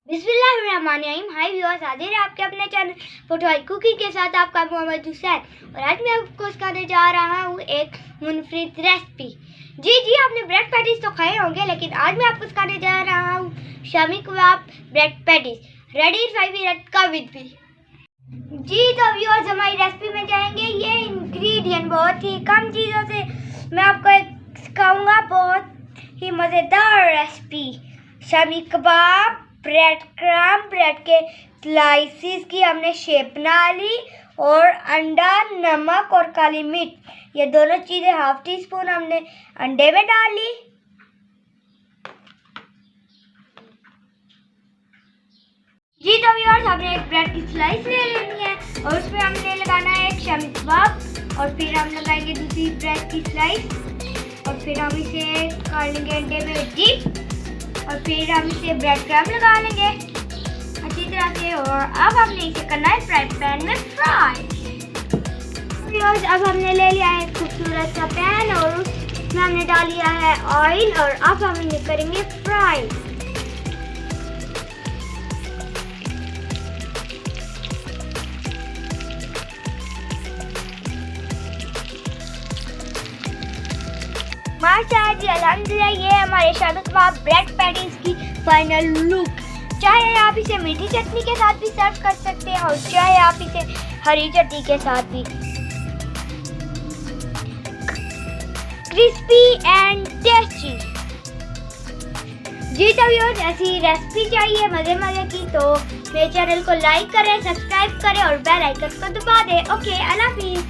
बिस्मिल्लाहिर्रहमानिर्रहीम। हाय व्यूअर्स, हाजिर है आपके अपने चैनल पोठारी कुकिंग के साथ आपका मोहम्मद हुसैन। और आज मैं आपको सिखाने जा रहा हूँ एक मुनफरिद रेसिपी। जी आपने ब्रेड पैटीज तो खाए होंगे, लेकिन आज मैं आपको सिखाने जा रहा हूँ shami kebab bread patties ready 5 minute का विद भी। जी तो व्यूअर्स, हमारी रेसिपी में जाएंगे। ये इंग्रेडिएंट बहुत ही कम चीज़ों से मैं आपको सिखाऊंगा, बहुत ही मज़ेदार recipe. Shami kebab, bread crumb, bread के स्लाइसिस की हमने शेप बना ली, और अंडा, नमक और काली मिर्च, ये दोनों चीज़ें हाफ टी स्पून हमने अंडे में डाल ली। जी तो व्यूअर्स, हमने एक ब्रेड की स्लाइस ले लेनी है और उसमें हमने लगाना है एक शामी कबाब, और फिर हम लगाएंगे दूसरी ब्रेड की स्लाइस, और फिर हम इसे कर लेंगे अंडे में डिप, और फिर हम इसे ब्रेड क्रम्ब लगा लेंगे अच्छी तरह से। और अब हमने इसे करना है फ्राई पैन में फ्राई। अब हमने ले लिया है खूबसूरत सा पैन और उसमें हमने डाल लिया है ऑयल, और अब हम इन्हें करेंगे फ्राई। माशाअल्लाह जी, अल्हम्दुलिल्लाह, ये हमारे शामी कबाब ब्रेड पैटीज की फाइनल लुक। चाहे आप इसे मीठी चटनी के साथ भी सर्व कर सकते हैं, और चाहे आप इसे हरी चटनी के साथ भी। Crispy and tasty. जी तो व्यूअर्स, ऐसी रेसिपी चाहिए मज़े की तो मेरे चैनल को लाइक करें, सब्सक्राइब करें और बेल आइकन को दबा दें। ओके, अल्लाह हाफिज़।